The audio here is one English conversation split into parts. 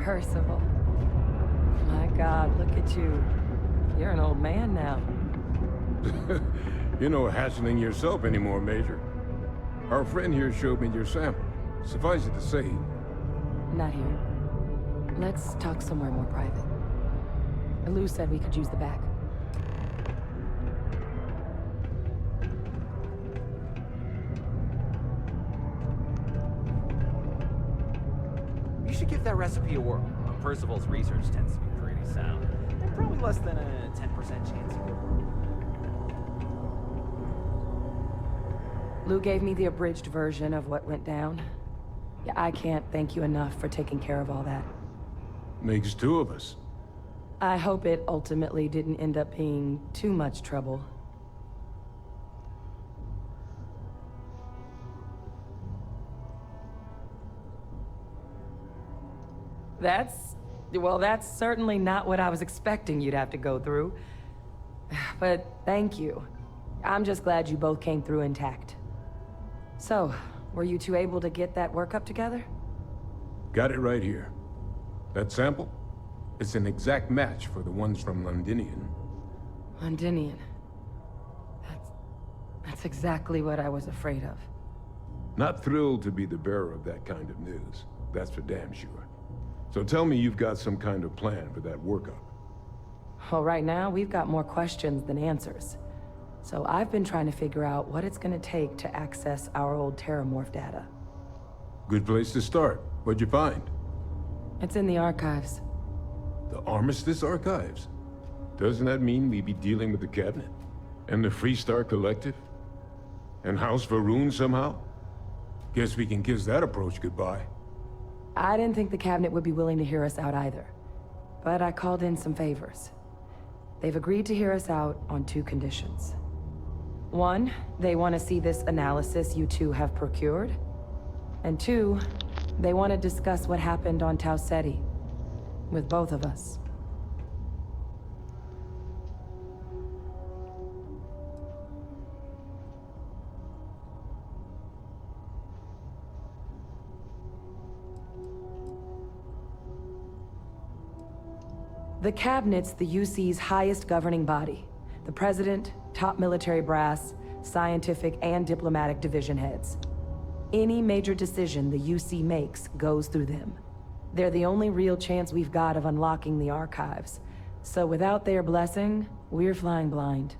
Percival. My God, look at you. You're an old man now. You're no hassling yourself anymore, Major. Our friend here showed me your sample. Suffice it to say... Not here. Let's talk somewhere more private. Lou said we could use the back. You should give that recipe a whirl. Percival's research tends to be pretty sound. And probably less than a 10% chance you could work. Lou gave me the abridged version of what went down. Yeah, I can't thank you enough for taking care of all that. Makes two of us. I hope it ultimately didn't end up being too much trouble. Well, that's certainly not what I was expecting you'd have to go through. But thank you. I'm just glad you both came through intact. So, were you two able to get that workup together? Got it right here. That sample? It's an exact match for the ones from Londinian. Londinian. That's exactly what I was afraid of. Not thrilled to be the bearer of that kind of news. That's for damn sure. So tell me you've got some kind of plan for that workup. Well, right now, we've got more questions than answers. So I've been trying to figure out what it's gonna take to access our old Terramorph data. Good place to start. What'd you find? It's in the archives. The Armistice Archives? Doesn't that mean we'd be dealing with the Cabinet? And the Freestar Collective? And House Varun somehow? Guess we can kiss that approach goodbye. I didn't think the Cabinet would be willing to hear us out either. But I called in some favors. They've agreed to hear us out on two conditions. One, they want to see this analysis you two have procured. And two, they want to discuss what happened on Tau Ceti. With both of us. The Cabinet's the UC's highest governing body. The President, top military brass, scientific and diplomatic division heads. Any major decision the UC makes goes through them. They're the only real chance we've got of unlocking the archives. So without their blessing, we're flying blind.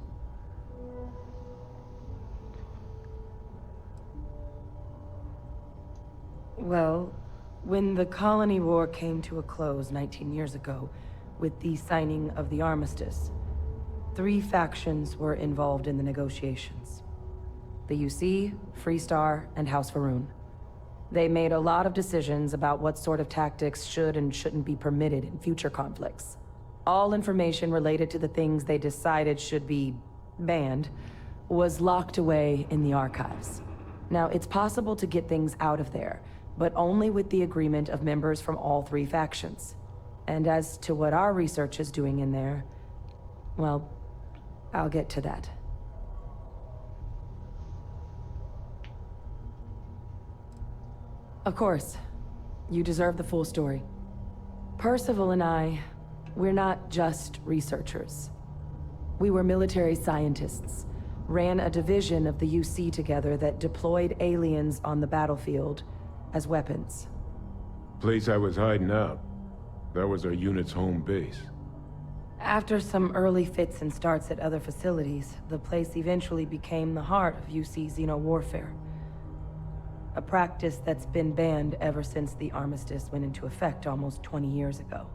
Well, when the Colony War came to a close 19 years ago, with the signing of the armistice, 3 factions were involved in the negotiations. The UC, Freestar, and House Varun. They made a lot of decisions about what sort of tactics should and shouldn't be permitted in future conflicts. All information related to the things they decided should be banned was locked away in the archives. Now, it's possible to get things out of there, but only with the agreement of members from all 3 factions. And as to what our research is doing in there, well, I'll get to that. Of course, you deserve the full story. Percival and I, we're not just researchers. We were military scientists, ran a division of the UC together that deployed aliens on the battlefield as weapons. Place I was hiding out. That was our unit's home base. After some early fits and starts at other facilities, the place eventually became the heart of UC xeno-warfare. A practice that's been banned ever since the armistice went into effect almost 20 years ago.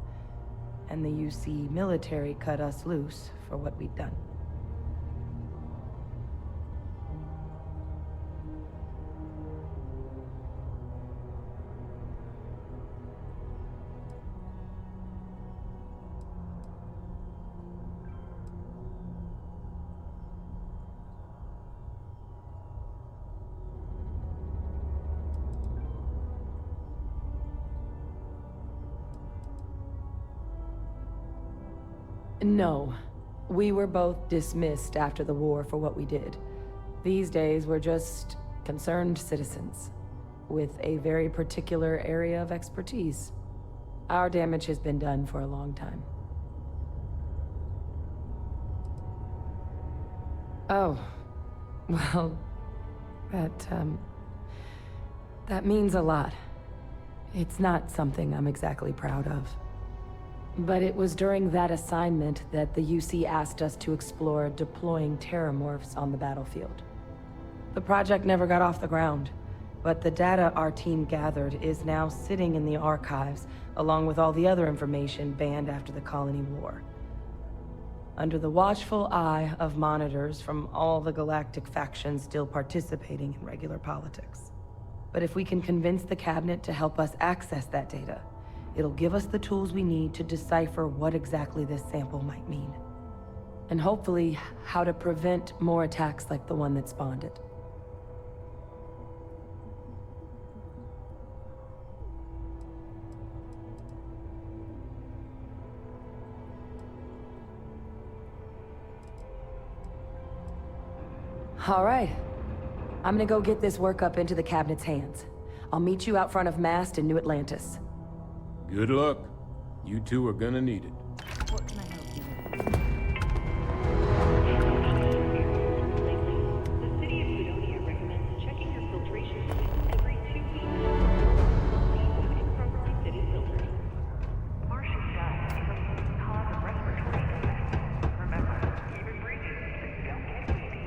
And the UC military cut us loose for what we'd done. No. We were both dismissed after the war for what we did. These days, we're just concerned citizens with a very particular area of expertise. Our damage has been done for a long time. Oh, well, that means a lot. It's not something I'm exactly proud of. But it was during that assignment that the UC asked us to explore deploying terramorphs on the battlefield. The project never got off the ground, but the data our team gathered is now sitting in the archives, along with all the other information banned after the Colony War. Under the watchful eye of monitors from all the galactic factions still participating in regular politics. But if we can convince the cabinet to help us access that data, it'll give us the tools we need to decipher what exactly this sample might mean. And hopefully, how to prevent more attacks like the one that spawned it. All right. I'm gonna go get this work up into the cabinet's hands. I'll meet you out front of Mast in New Atlantis. Good luck. You two are gonna need it. What can I help you with? The city of Sidonia recommends checking your filtration unit every 2 weeks. These have improperly fitted filters. Martian dust can cause a respiratory infection. Remember, even breathing so you don't get wheezing.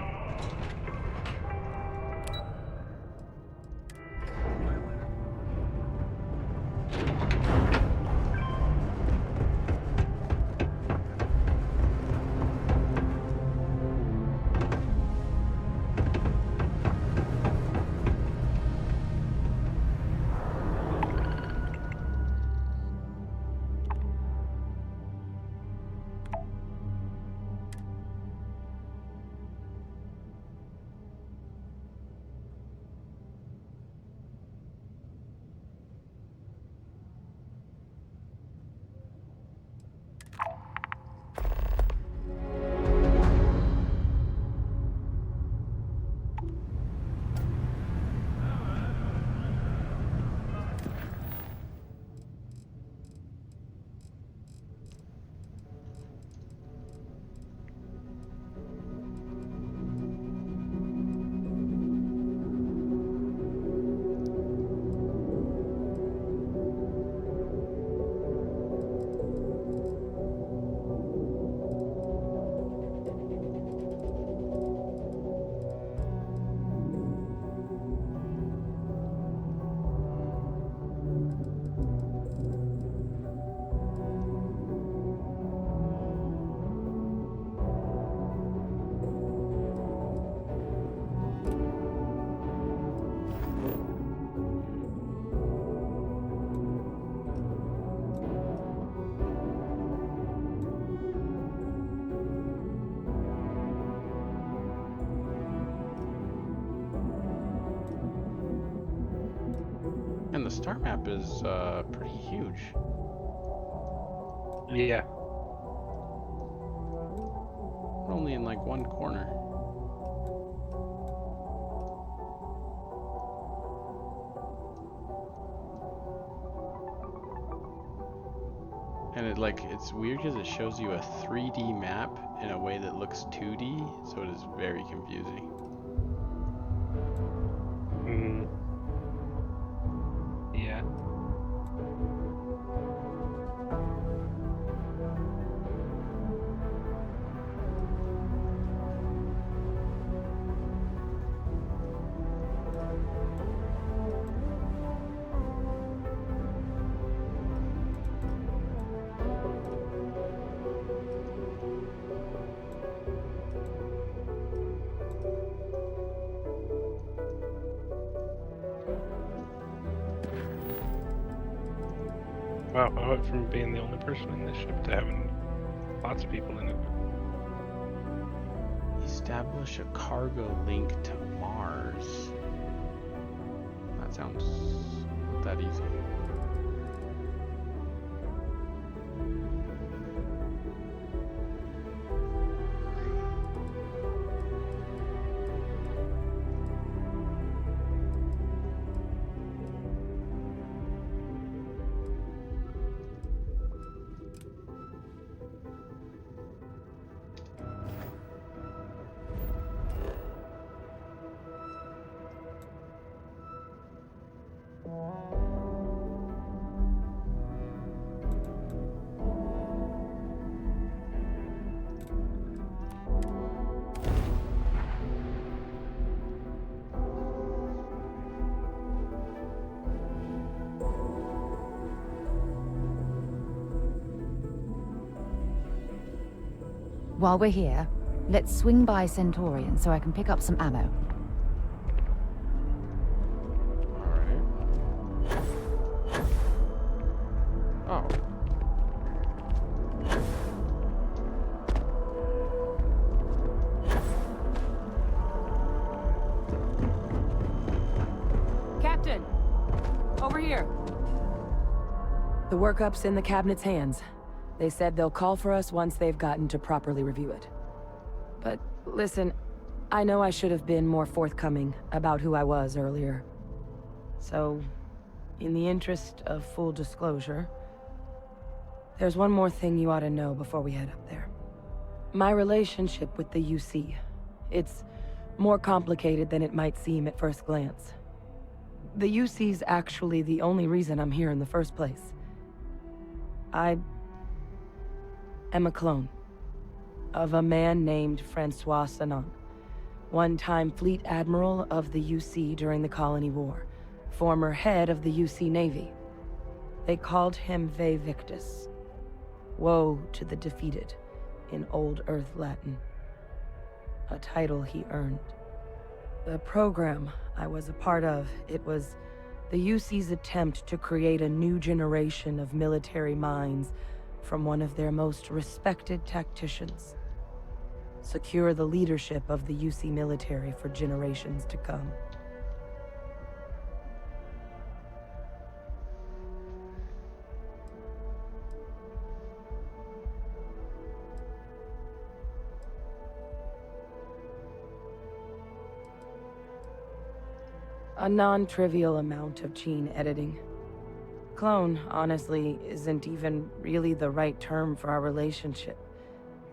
And the star map is pretty huge. Yeah. We're only in like one corner. And it's weird because it shows you a 3D map in a way that looks 2D, so it is very confusing. Mm. Yeah. Wow, I went from being the only person in this ship to having lots of people in it. Establish a cargo link to Mars. That sounds not that easy. While we're here, let's swing by Centaurian so I can pick up some ammo. Alright. Oh. Captain! Over here! The workup's in the cabinet's hands. They said they'll call for us once they've gotten to properly review it. But listen, I know I should have been more forthcoming about who I was earlier. So, in the interest of full disclosure, there's one more thing you ought to know before we head up there. My relationship with the UC. It's more complicated than it might seem at first glance. The UC's actually the only reason I'm here in the first place. I am a clone of a man named Francois Sanon, one-time fleet admiral of the UC during the Colony War, former head of the UC Navy. They called him Ve Victus, woe to the defeated, in Old Earth Latin, a title he earned. The program I was a part of, it was the UC's attempt to create a new generation of military minds from one of their most respected tacticians. Secure the leadership of the UC military for generations to come. A non-trivial amount of gene editing. Clone, honestly, isn't even really the right term for our relationship,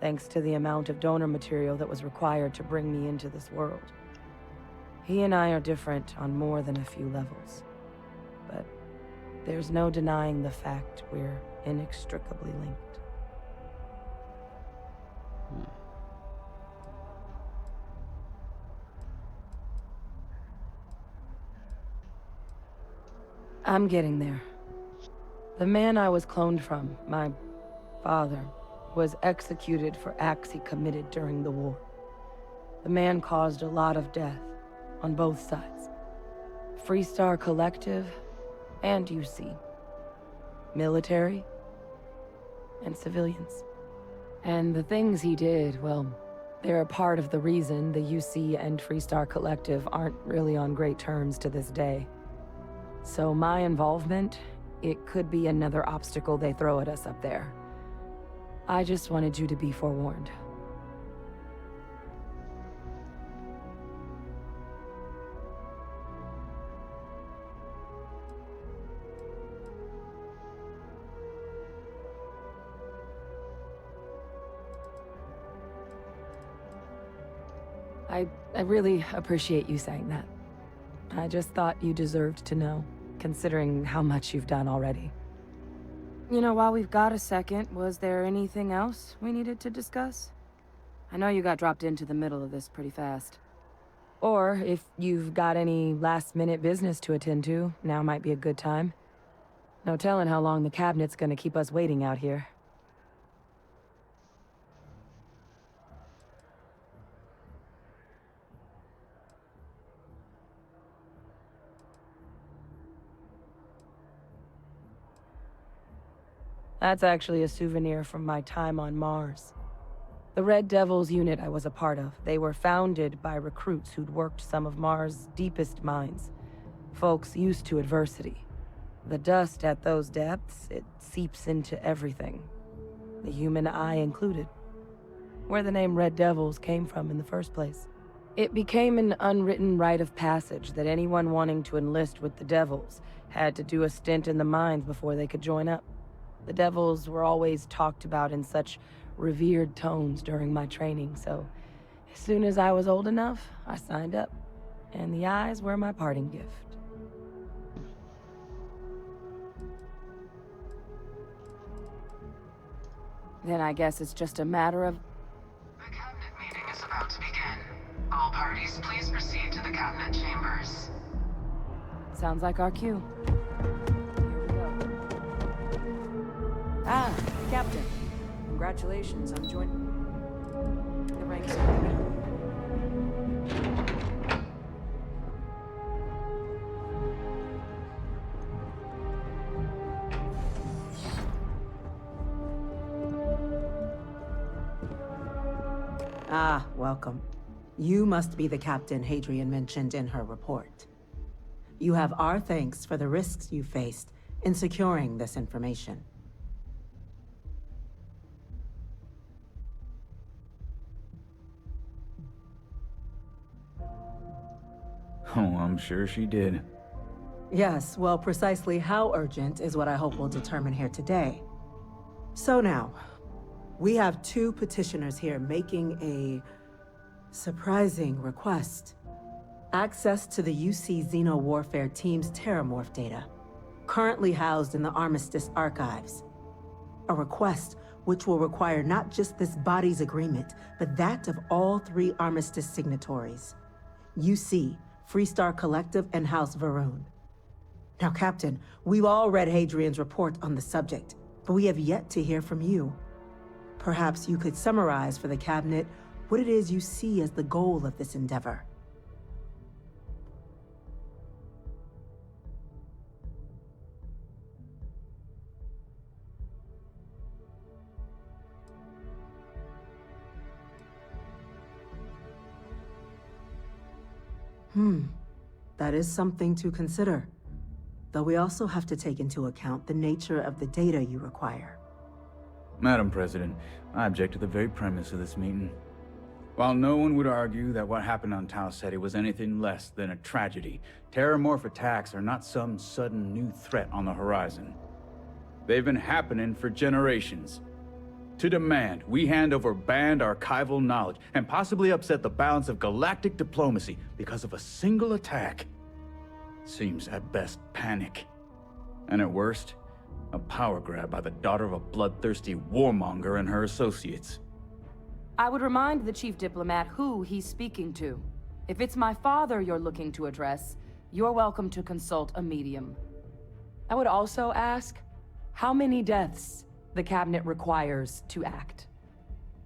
thanks to the amount of donor material that was required to bring me into this world. He and I are different on more than a few levels, but there's no denying the fact we're inextricably linked. I'm getting there. The man I was cloned from, my father, was executed for acts he committed during the war. The man caused a lot of death, on both sides. Freestar Collective and UC. Military and civilians. And the things he did, well, they're a part of the reason the UC and Freestar Collective aren't really on great terms to this day. So my involvement, it could be another obstacle they throw at us up there. I just wanted you to be forewarned. I really appreciate you saying that. I just thought you deserved to know, considering how much you've done already. You know, while we've got a second, was there anything else we needed to discuss? I know you got dropped into the middle of this pretty fast. Or, if you've got any last-minute business to attend to, now might be a good time. No telling how long the cabinet's gonna keep us waiting out here. That's actually a souvenir from my time on Mars. The Red Devils unit I was a part of, they were founded by recruits who'd worked some of Mars' deepest mines. Folks used to adversity. The dust at those depths, it seeps into everything. The human eye included. Where the name Red Devils came from in the first place. It became an unwritten rite of passage that anyone wanting to enlist with the Devils had to do a stint in the mines before they could join up. The Devils were always talked about in such revered tones during my training, so as soon as I was old enough, I signed up. And the eyes were my parting gift. Then I guess it's just a matter of... The cabinet meeting is about to begin. All parties, please proceed to the cabinet chambers. Sounds like our cue. Here we go. Ah, Captain. Congratulations on joining. ranks. Ah, welcome. You must be the captain Hadrian mentioned in her report. You have our thanks for the risks you faced in securing this information. Oh, I'm sure she did. Yes, well, precisely how urgent is what I hope we'll determine here today. So now, we have two petitioners here making a surprising request. Access to the UC Xeno Warfare Team's Terramorph data, currently housed in the Armistice archives. A request which will require not just this body's agreement, but that of all three Armistice signatories. UC, Freestar Collective, and House Varun. Now, Captain, we've all read Hadrian's report on the subject, but we have yet to hear from you. Perhaps you could summarize for the Cabinet what it is you see as the goal of this endeavor. That is something to consider. Though we also have to take into account the nature of the data you require. Madam President, I object to the very premise of this meeting. While no one would argue that what happened on Tau Ceti was anything less than a tragedy, Terramorph attacks are not some sudden new threat on the horizon. They've been happening for generations. To demand we hand over banned archival knowledge and possibly upset the balance of galactic diplomacy because of a single attack seems at best panic. And at worst, a power grab by the daughter of a bloodthirsty warmonger and her associates. I would remind the chief diplomat who he's speaking to. If it's my father you're looking to address, you're welcome to consult a medium. I would also ask, how many deaths the Cabinet requires to act?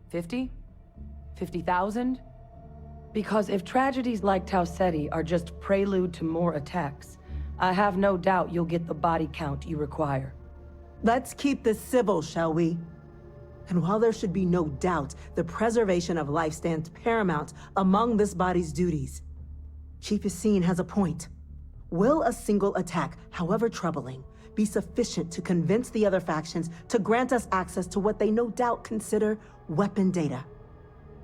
50? 50,000? Because if tragedies like Tau Ceti are just prelude to more attacks, I have no doubt you'll get the body count you require. Let's keep this civil, shall we? And while there should be no doubt the preservation of life stands paramount among this body's duties, Chief Yassine has a point. Will a single attack, however troubling, be sufficient to convince the other factions to grant us access to what they no doubt consider weapon data?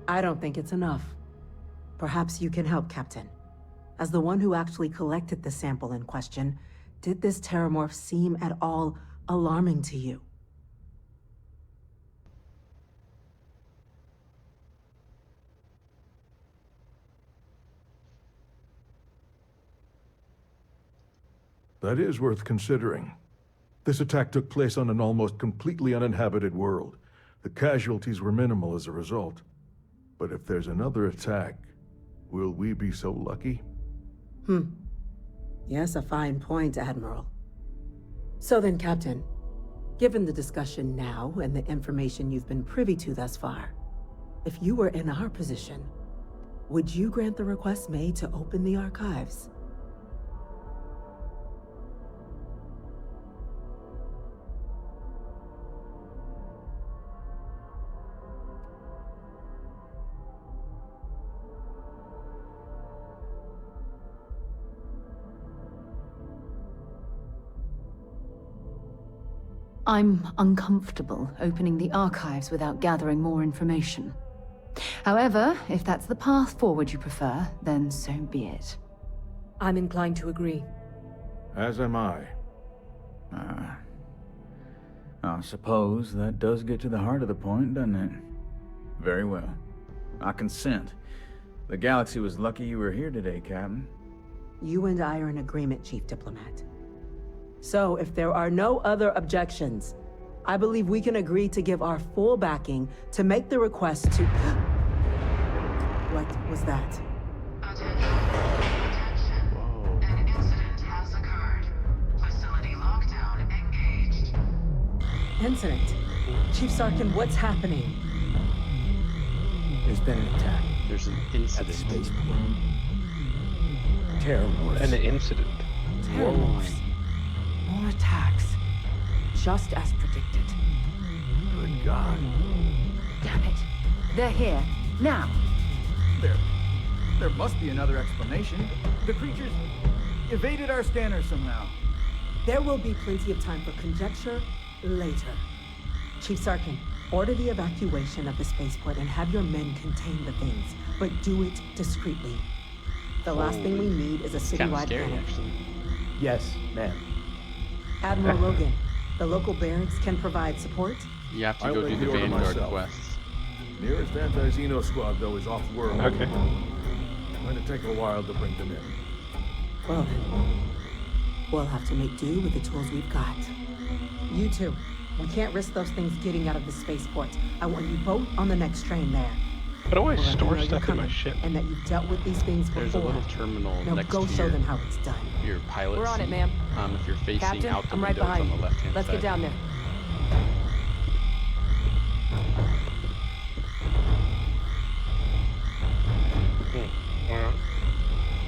I don't think it's enough. Perhaps you can help, Captain. As the one who actually collected the sample in question, did this Terramorph seem at all alarming to you? That is worth considering. This attack took place on an almost completely uninhabited world. The casualties were minimal as a result. But if there's another attack, will we be so lucky? Yes, a fine point, Admiral. So then, Captain, given the discussion now and the information you've been privy to thus far, if you were in our position, would you grant the request made to open the archives? I'm uncomfortable opening the archives without gathering more information. However, if that's the path forward you prefer, then so be it. I'm inclined to agree. As am I. I suppose that does get to the heart of the point, doesn't it? Very well. I consent. The galaxy was lucky you were here today, Captain. You and I are in agreement, Chief Diplomat. So, if there are no other objections, I believe we can agree to give our full backing to make the request to... What was that? Attention. An incident has occurred. Facility lockdown engaged. Incident? Chief Sarkin, what's happening? There's been an attack. There's an At the incident. spaceport. Terrormorphs. An incident. Terrormorphs. More attacks. Just as predicted. Good God. Damn it. They're here. Now. There must be another explanation. The creatures evaded our scanners somehow. There will be plenty of time for conjecture later. Chief Sarkin, order the evacuation of the spaceport and have your men contain the things, but do it discreetly. The last thing we need is a It's kind of citywide scary, panic. actually. Yes, ma'am. Admiral Logan, the local barracks can provide support. You have to I'll go do make the the order Vanguard myself. quests. Nearest anti-Xeno squad, though, is off-world. Okay. Going to take a while to bring them in. Well then, we'll have to make do with the tools we've got. You two, we can't risk those things getting out of the spaceport. I want you both on the next train there. How do I We'll let them store know you're stuff in my coming ship? and that you've dealt with these things before. There's a little terminal Now next go to show your, them how it's done. your pilot We're on seat. it, ma'am. If you're facing Captain, out the I'm right windows behind on the you. left-hand Let's side. get down there. Alright.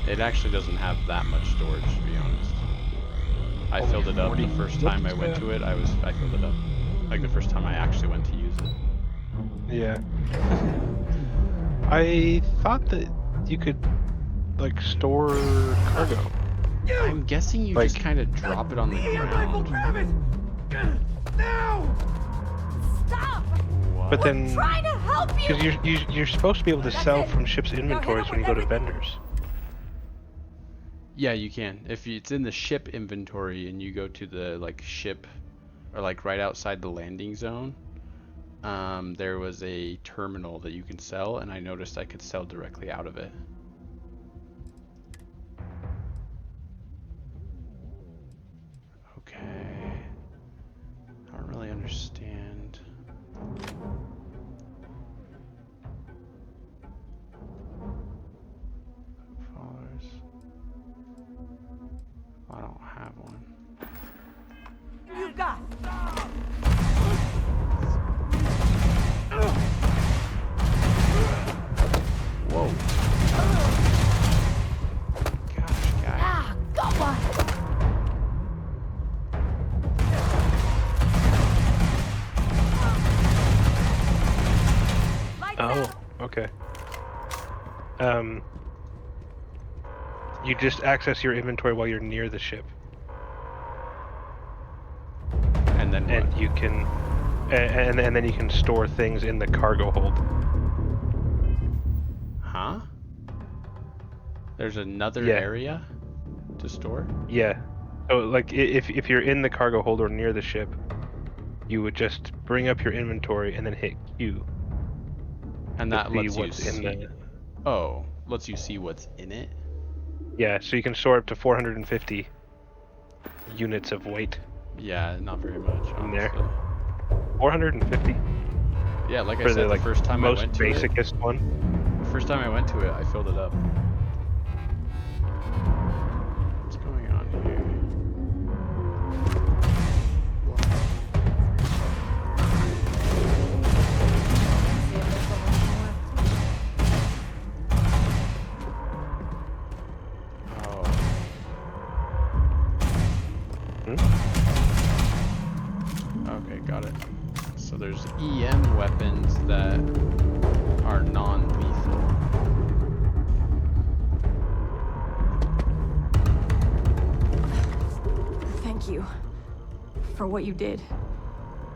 It actually doesn't have that much storage, to be honest. I Only filled it up 40 the first time I went to it. I filled it up. Like the first time I actually went to use it. Yeah. I thought that you could, like, store cargo. I'm guessing you Like- just kind of drop it on the ground. What? But then, Trying to help you! because you're supposed to be able to sell it. from ship's inventories when you go to vendors. Yeah, you can. If it's in the ship inventory and you go to the like ship, or like right outside the landing zone, there was a terminal that you can sell, and I noticed I could sell directly out of it. Okay. I don't really understand. Followers. I don't have one. You got. Whoa. Gosh, guy. Ah, got one. Oh, okay. You just access your inventory while you're near the ship, And then and what? you can, and then you can store things in the cargo hold. Huh? There's another Yeah. area to store? Yeah. So like if you're in the cargo hold or near the ship, you would just bring up your inventory and then hit Q. And to that see lets you what's in see. the. Oh, lets you see what's in it? Yeah, so you can store up to 450 units of weight. Yeah, not very much, In there. honestly. 450 Yeah, like I for said, the like first time I most went to basicest one. it, first time I went to it, I filled it up. What's going on here? Oh. Okay, got it. So there's EM weapons that are non-lethal. Thank you for what you did.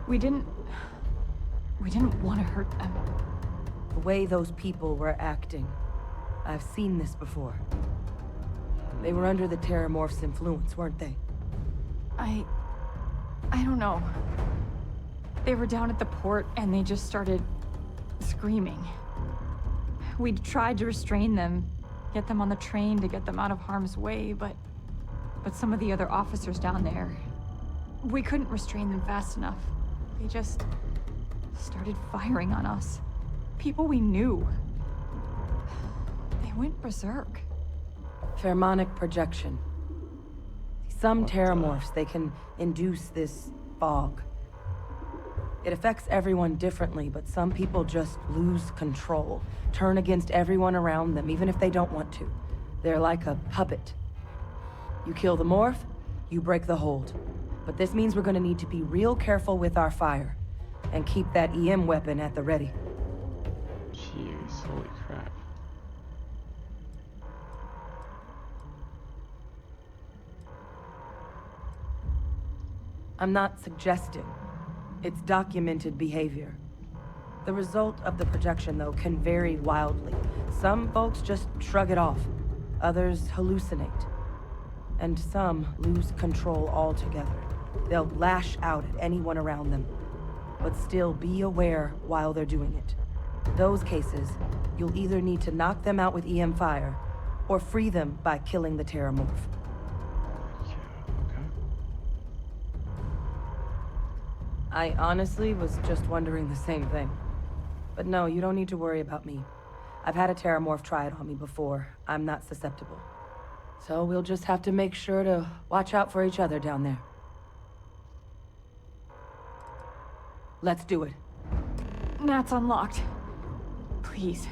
We didn't want to hurt them. The way those people were acting. I've seen this before. They were under the Terramorph's influence, weren't they? I don't know. They were down at the port and they just started screaming. We tried to restrain them, get them on the train to get them out of harm's way, but some of the other officers down there, we couldn't restrain them fast enough. They just started firing on us. People we knew. They went berserk. Pheromonic projection. Some Terramorphs, they can induce this fog. It affects everyone differently, but some people just lose control, turn against everyone around them, even if they don't want to. They're like a puppet. You kill the morph, you break the hold. But this means we're gonna need to be real careful with our fire, and keep that EM weapon at the ready. Jeez, holy crap. I'm not suggesting. It's documented behavior. The result of the projection, though, can vary wildly. Some folks just shrug it off. Others hallucinate. And some lose control altogether. They'll lash out at anyone around them, but still be aware while they're doing it. Those cases, you'll either need to knock them out with EM fire, or free them by killing the Terramorph. I honestly was just wondering the same thing. But no, you don't need to worry about me. I've had a Terramorph try it on me before. I'm not susceptible. So we'll just have to make sure to watch out for each other down there. Let's do it. Nat's unlocked. Please,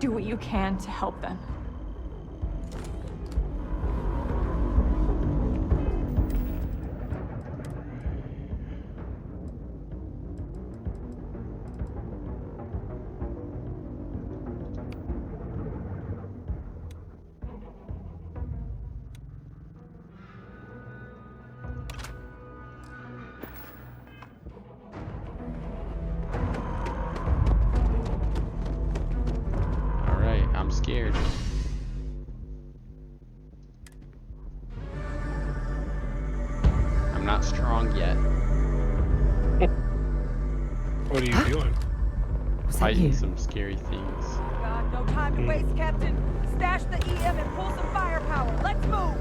do what you can to help them. I'm scared. I'm not strong yet. What are you doing? Fighting some scary things. God, no time to waste, Captain. Stash the EM and pull some firepower. Let's move.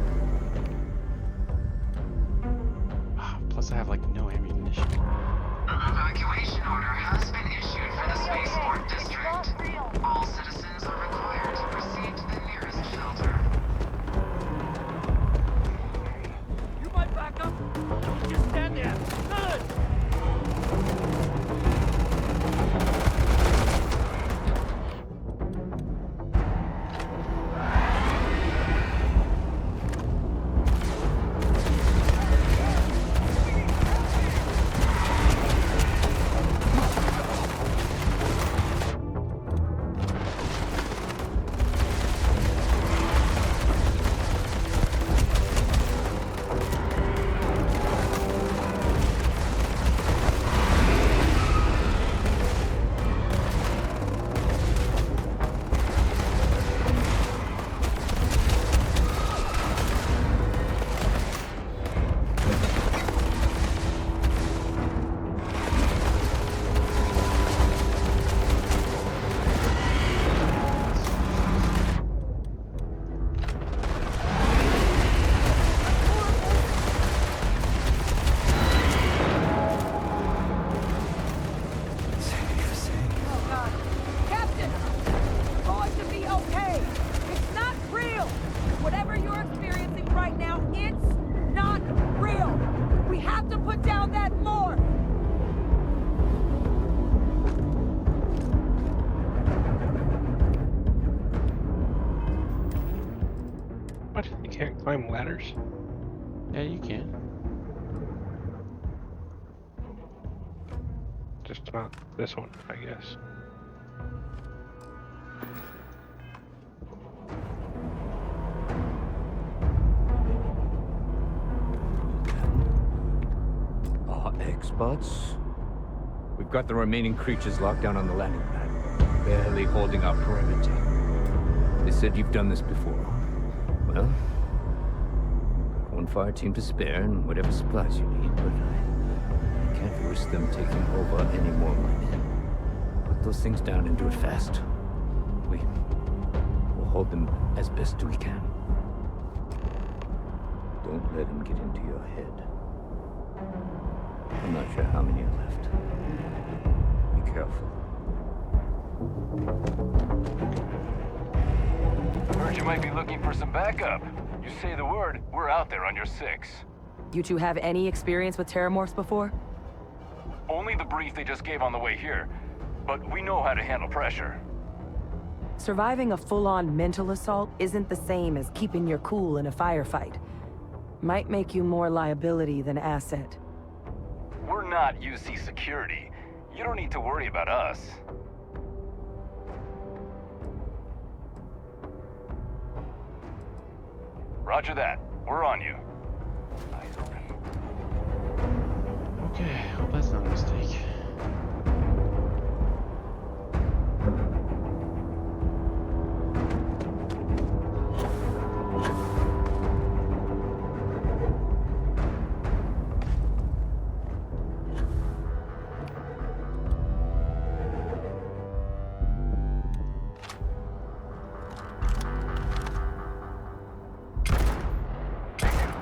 Plus, I have like no ammunition. Evacuation order has been issued for the spaceport district. All citizens are required to proceed to the nearest shelter. You might back up. Don't just stand there. Good. What? You can't climb ladders? Yeah, you can. Just not this one, I guess. X-bots? We've got the remaining creatures locked down on the landing pad, barely holding our perimeter. They said you've done this before. Well, got one fire team to spare and whatever supplies you need, but I can't risk them taking over any more of my men. Put those things down and do it fast. We'll hold them as best we can. Don't let them get into your head. I'm not sure how many are left. Be careful. Heard you might be looking for some backup. You say the word, we're out there on your 6. You two have any experience with Terramorphs before? Only the brief they just gave on the way here. But we know how to handle pressure. Surviving a full-on mental assault isn't the same as keeping your cool in a firefight. Might make you more liability than asset. We're not UC security. You don't need to worry about us. Roger that. We're on you. Eyes open. Okay, hope that's not a mistake.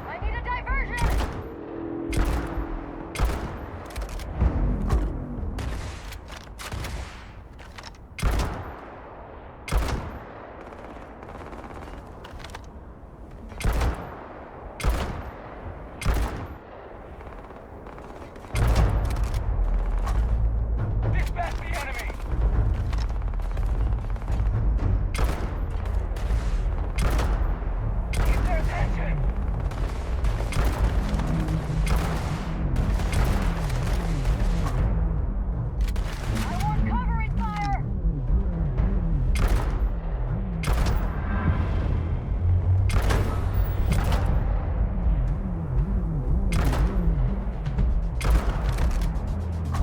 I need a diversion! Dispatch the enemy! Keep their attention! I want covering fire!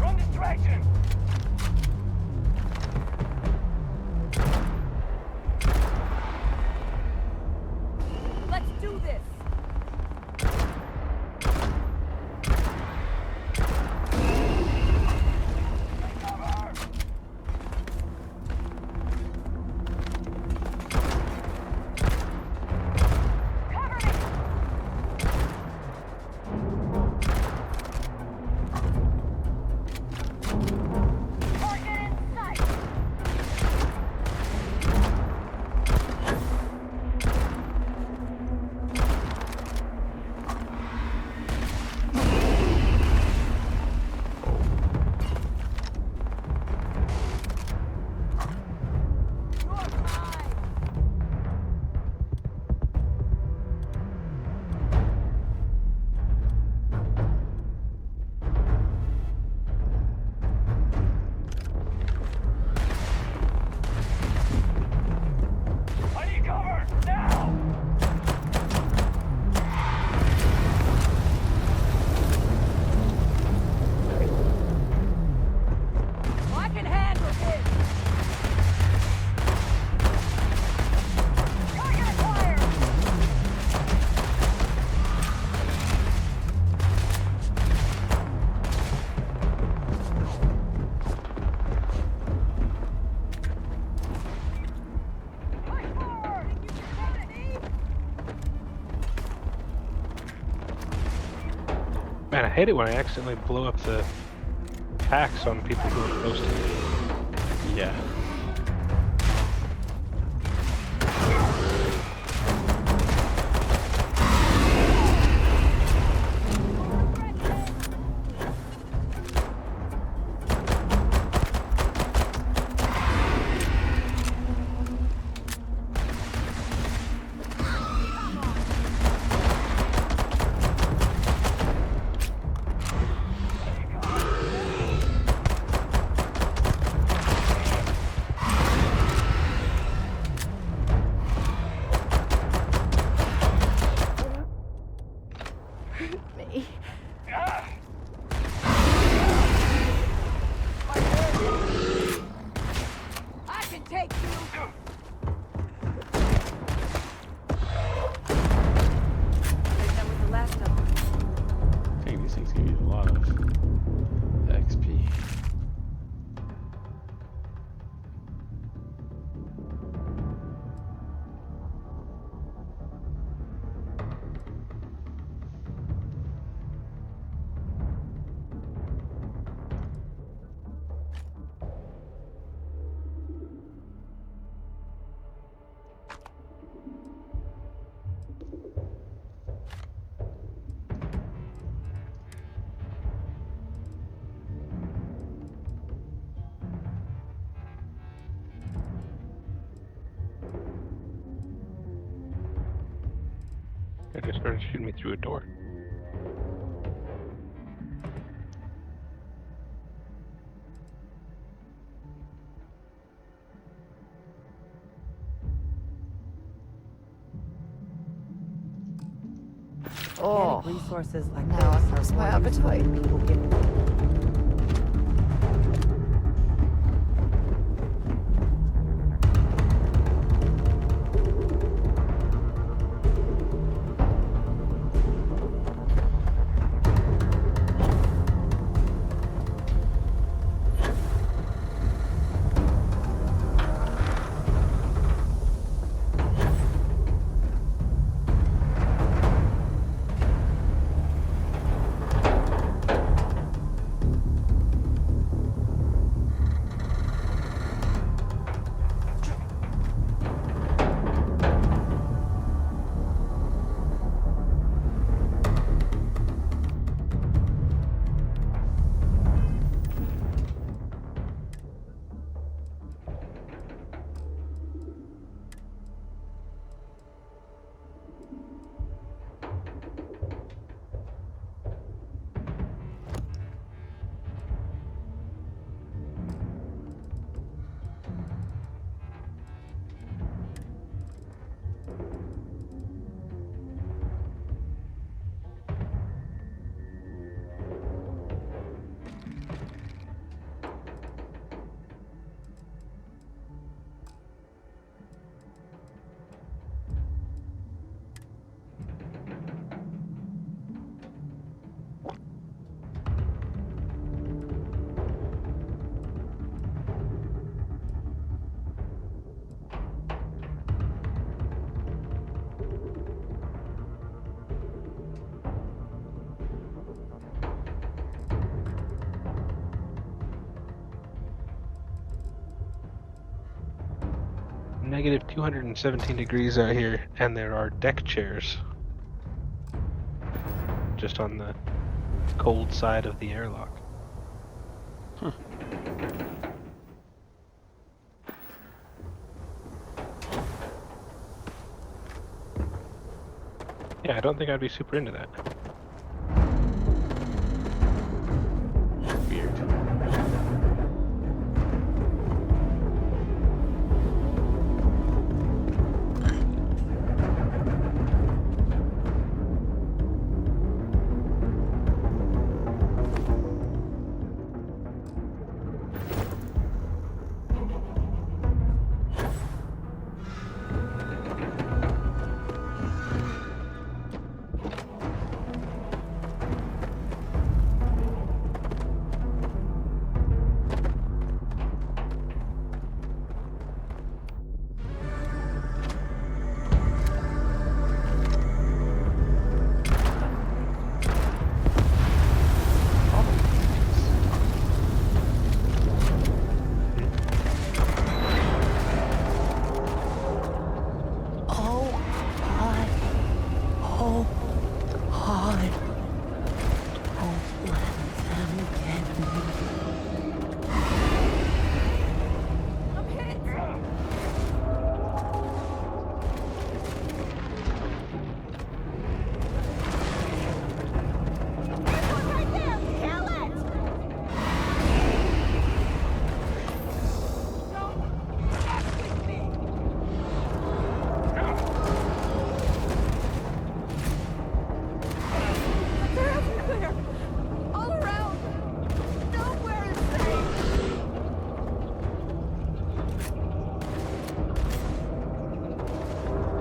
Run distraction! Let's do this! Target in sight! I need cover! Now! I can handle this! Target acquired! Push forward! Think you can get me? Man, I hate it when I accidentally blow up the packs on people who are close to me. Yeah. It just started shooting me through a door. Organic resources like now this I've lost are my more useful appetite. than people give. Negative 217 degrees out here, and there are deck chairs just on the cold side of the airlock. Huh. Yeah, I don't think I'd be super into that. Weird.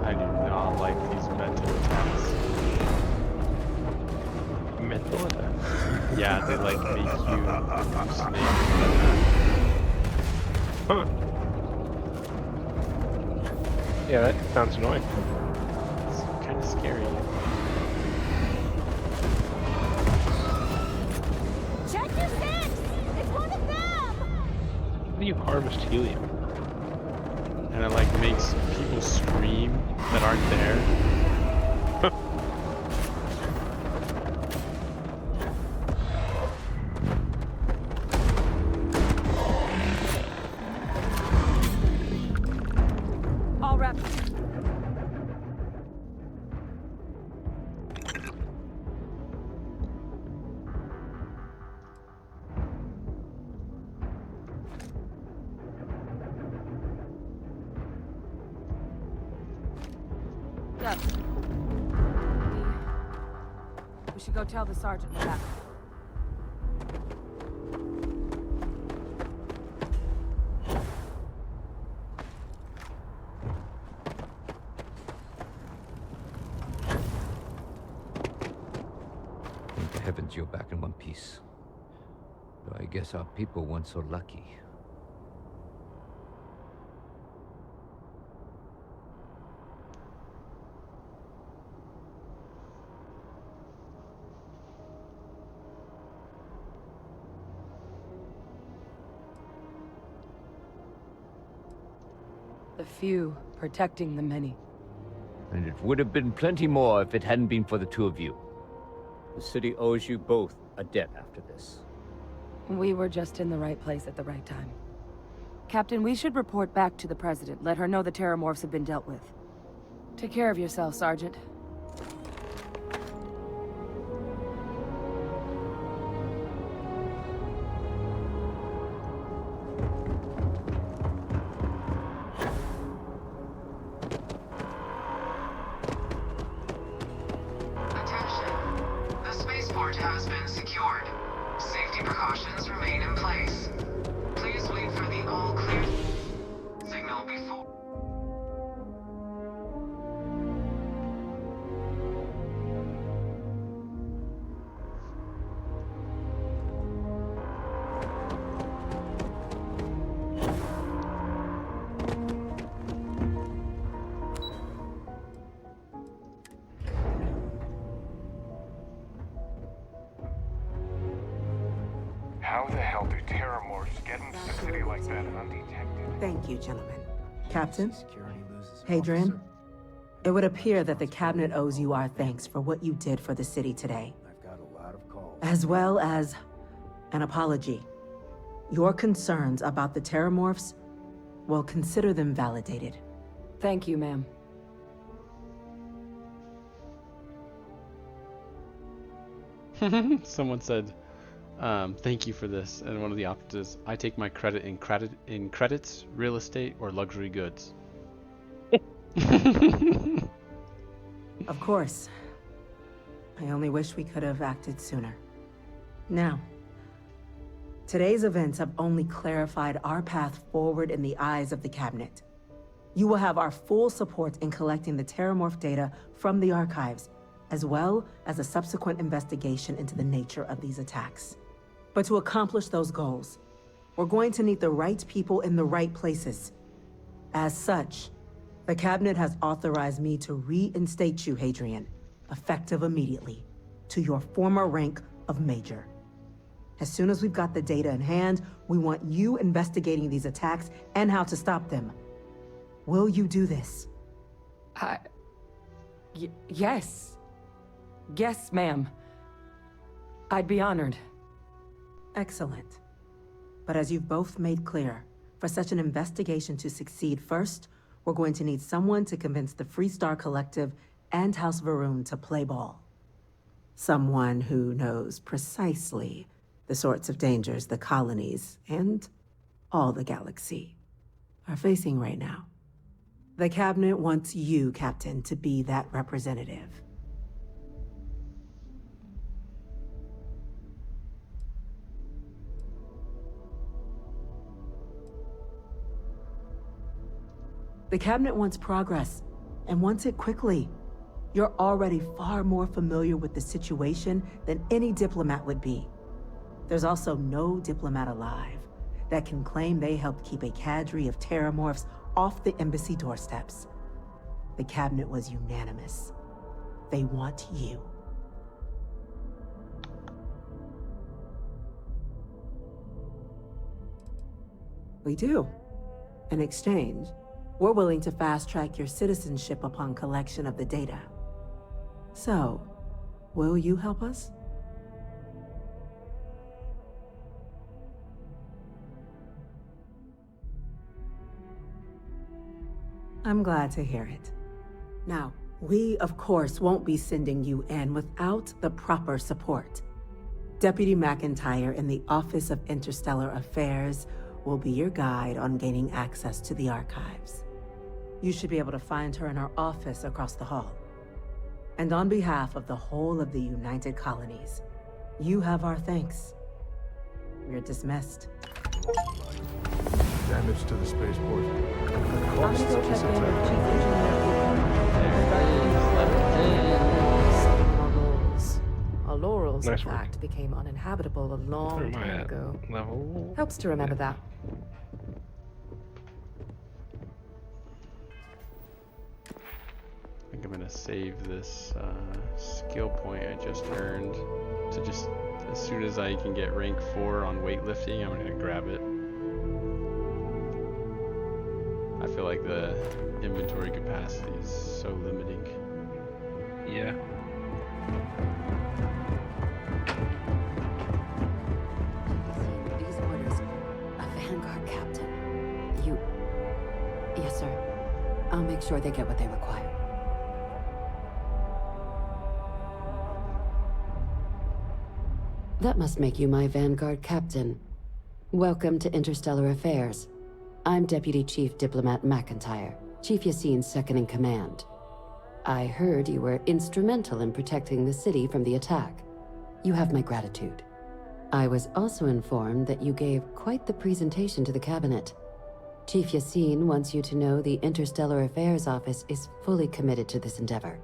I do not like these mental attacks. Mental attacks? Yeah, they like make you hallucinate. Huh. Yeah, that sounds annoying. It's kind of scary. Check your six! It's one of them! How do you harvest helium? And it like makes people scream that aren't there. All wrapped. up. We should go tell the sergeant we're back. Thank the heavens you're back in one piece. Though I guess our people weren't so lucky. The few protecting the many. And it would have been plenty more if it hadn't been for the two of you. The city owes you both a debt after this. We were just in the right place at the right time. Captain, we should report back to the President. Let her know the Terramorphs have been dealt with. Take care of yourself, Sergeant. Attention. The spaceport has been secured. Safety precautions remain in place. Please wait for the all clear signal before. How the hell do Terramorphs get into the city like that undetected? Thank you, gentlemen. Captain? Hadrian? It would appear that the Cabinet owes you our thanks for what you did for the city today. I've got a lot of calls. As well as an apology. Your concerns about the Terramorphs, well, consider them validated. Thank you, ma'am. Someone said, thank you for this, and one of the options is, I take my credit in credits, real estate, or luxury goods. Of course. I only wish we could have acted sooner. Now, today's events have only clarified our path forward in the eyes of the Cabinet. You will have our full support in collecting the Terramorph data from the archives, as well as a subsequent investigation into the nature of these attacks. But to accomplish those goals, we're going to need the right people in the right places. As such, the Cabinet has authorized me to reinstate you, Hadrian, effective immediately, to your former rank of Major. As soon as we've got the data in hand, we want you investigating these attacks and how to stop them. Will you do this? Yes. Yes, ma'am. I'd be honored. Excellent. But as you've both made clear, for such an investigation to succeed first, we're going to need someone to convince the Freestar Collective and House Varun to play ball. Someone who knows precisely the sorts of dangers the colonies and all the galaxy are facing right now. The Cabinet wants you, Captain, to be that representative. The Cabinet wants progress, and wants it quickly. You're already far more familiar with the situation than any diplomat would be. There's also no diplomat alive that can claim they helped keep a cadre of Terramorphs off the embassy doorsteps. The Cabinet was unanimous. They want you. We do. In exchange, we're willing to fast-track your citizenship upon collection of the data. So, will you help us? I'm glad to hear it. Now, we, of course, won't be sending you in without the proper support. Deputy McIntyre in the Office of Interstellar Affairs will be your guide on gaining access to the archives. You should be able to find her in her office across the hall. And on behalf of the whole of the United Colonies, you have our thanks. We're dismissed. Damage to the spaceport. The I'm costs gonna go of this check in with attack. Chief Engineer. Our laurels, Nice in work. fact, became uninhabitable a Where long am I time at? ago. Level. Helps to remember that. I think I'm gonna save this skill point I just earned to just, as soon as I can get rank 4 on weightlifting, I'm gonna grab it. I feel like the inventory capacity is so limiting. Yeah. These orders. A Vanguard captain. You... Yes, sir. I'll make sure they get what they require. That must make you my Vanguard captain. Welcome to Interstellar Affairs. I'm Deputy Chief Diplomat McIntyre, Chief Yassine's second-in-command. I heard you were instrumental in protecting the city from the attack. You have my gratitude. I was also informed that you gave quite the presentation to the cabinet. Chief Yassine wants you to know the Interstellar Affairs Office is fully committed to this endeavor,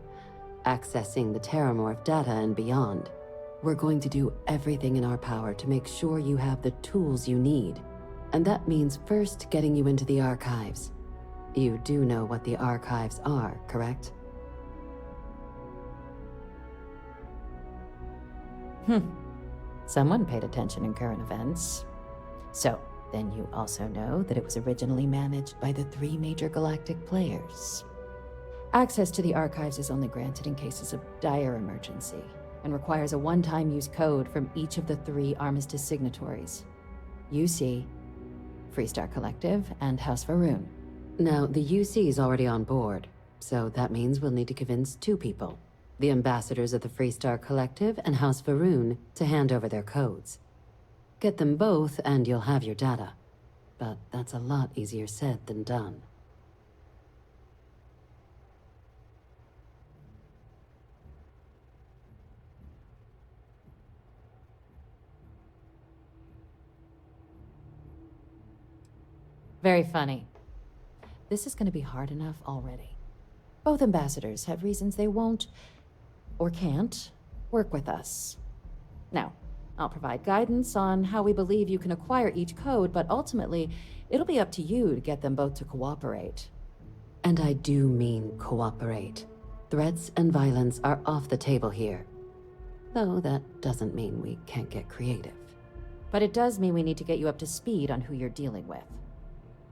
accessing the Terramorph data and beyond. We're going to do everything in our power to make sure you have the tools you need. And that means first getting you into the archives. You do know what the archives are, correct? Someone paid attention in current events. So, then you also know that it was originally managed by the 3 major galactic players. Access to the archives is only granted in cases of dire emergency, and requires a one-time use code from each of the 3 Armistice signatories. UC, Freestar Collective, and House Varun. Now, the UC is already on board, so that means we'll need to convince 2 people. The ambassadors of the Freestar Collective and House Varun to hand over their codes. Get them both and you'll have your data. But that's a lot easier said than done. Very funny. This is going to be hard enough already. Both ambassadors have reasons they won't, or can't, work with us. Now, I'll provide guidance on how we believe you can acquire each code, but ultimately, it'll be up to you to get them both to cooperate. And I do mean cooperate. Threats and violence are off the table here. Though that doesn't mean we can't get creative. But it does mean we need to get you up to speed on who you're dealing with.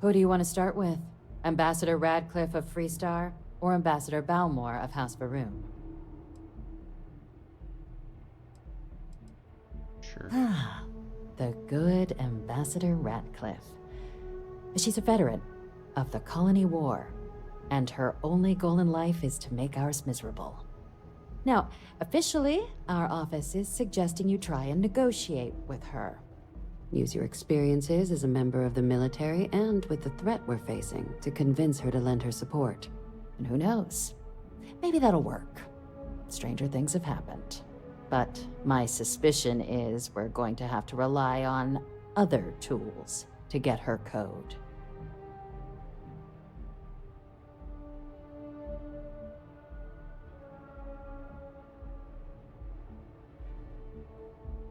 Who do you want to start with? Ambassador Radcliffe of Freestar, or Ambassador Balmore of House Varun? Sure. Ah, the good Ambassador Radcliffe. She's a veteran of the Colony War, and her only goal in life is to make ours miserable. Now, officially, our office is suggesting you try and negotiate with her. Use your experiences as a member of the military and with the threat we're facing to convince her to lend her support. And who knows? Maybe that'll work. Stranger things have happened. But my suspicion is we're going to have to rely on other tools to get her code.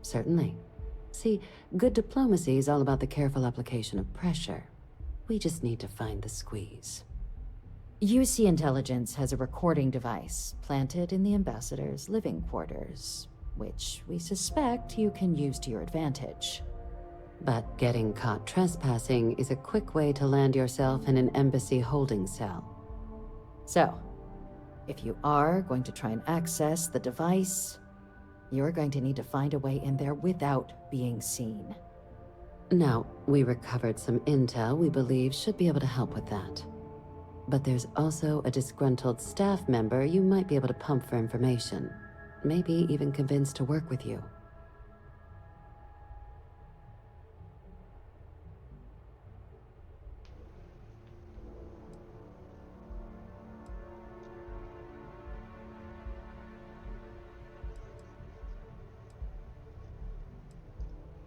Certainly. See, good diplomacy is all about the careful application of pressure. We just need to find the squeeze. UC Intelligence has a recording device planted in the ambassador's living quarters, which we suspect you can use to your advantage. But getting caught trespassing is a quick way to land yourself in an embassy holding cell. So, if you are going to try and access the device, you're going to need to find a way in there without being seen. Now, we recovered some intel we believe should be able to help with that. But there's also a disgruntled staff member you might be able to pump for information. Maybe even convince to work with you.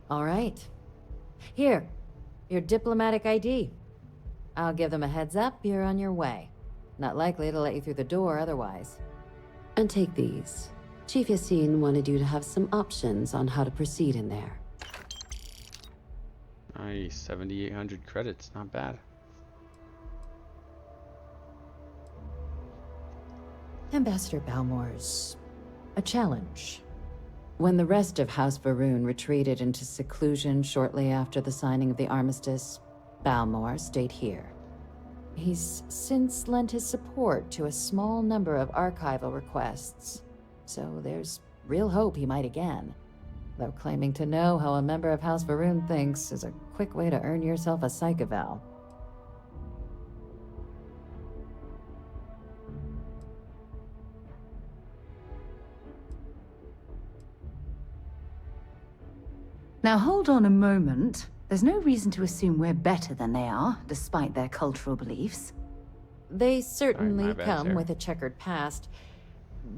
All right. Here, your diplomatic ID. I'll give them a heads up, you're on your way. Not likely to let you through the door otherwise. And take these. Chief Yassine wanted you to have some options on how to proceed in there. Nice, 7,800 credits, not bad. Ambassador Balmore's a challenge. When the rest of House Varun retreated into seclusion shortly after the signing of the armistice, Balmore stayed here. He's since lent his support to a small number of archival requests, so there's real hope he might again. Though claiming to know how a member of House Varun thinks is a quick way to earn yourself a psych eval. Now hold on a moment. There's no reason to assume we're better than they are, despite their cultural beliefs. They certainly my bad, come Sarah. with a checkered past,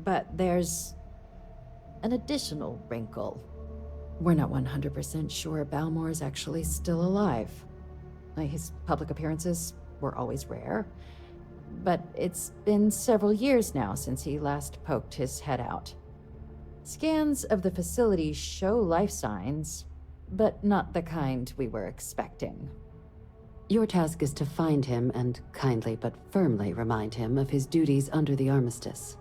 but there's an additional wrinkle. We're not 100% sure Balmore's actually still alive. His public appearances were always rare, but it's been several years now since he last poked his head out. Scans of the facility show life signs, but not the kind we were expecting. Your task is to find him and kindly but firmly remind him of his duties under the armistice.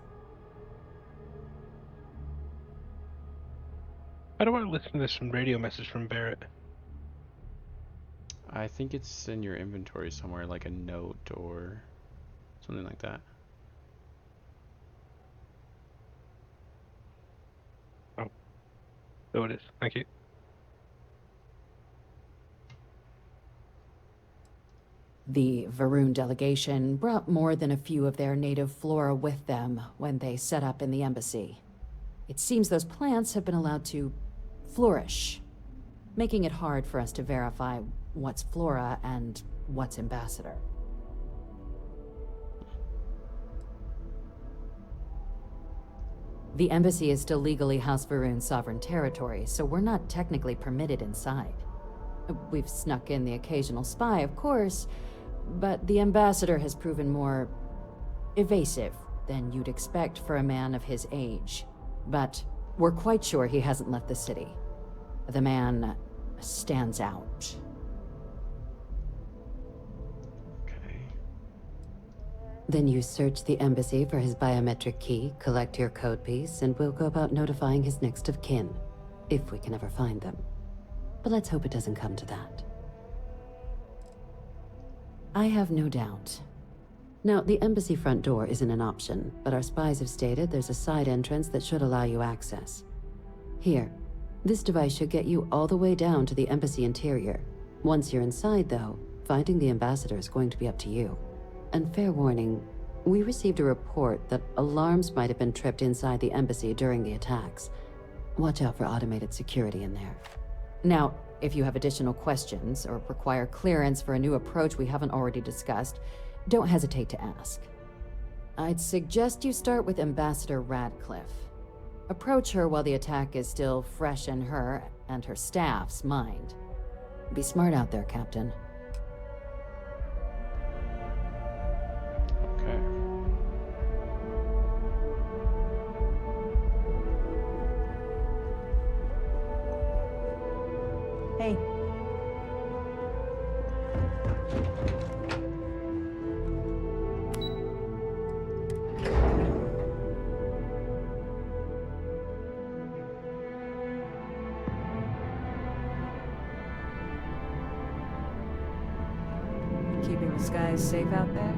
How do I listen to this radio message from Barrett? I think it's in your inventory somewhere, like a note or something like that. Oh. So it is. Thank you. The Varun delegation brought more than a few of their native flora with them when they set up in the embassy. It seems those plants have been allowed to flourish, making it hard for us to verify what's flora and what's ambassador. The embassy is still legally House Varun's sovereign territory, so we're not technically permitted inside. We've snuck in the occasional spy, of course, but the ambassador has proven more evasive than you'd expect for a man of his age. But we're quite sure he hasn't left the city. The man stands out. Then you search the embassy for his biometric key, collect your code piece, and we'll go about notifying his next of kin, if we can ever find them. But let's hope it doesn't come to that. I have no doubt. Now, the embassy front door isn't an option, but our spies have stated there's a side entrance that should allow you access. Here, this device should get you all the way down to the embassy interior. Once you're inside, though, finding the ambassador is going to be up to you. And fair warning, we received a report that alarms might have been tripped inside the embassy during the attacks. Watch out for automated security in there. Now, if you have additional questions or require clearance for a new approach we haven't already discussed, don't hesitate to ask. I'd suggest you start with Ambassador Radcliffe. Approach her while the attack is still fresh in her and her staff's mind. Be smart out there, Captain. Okay. Hey. Keeping the skies safe out there?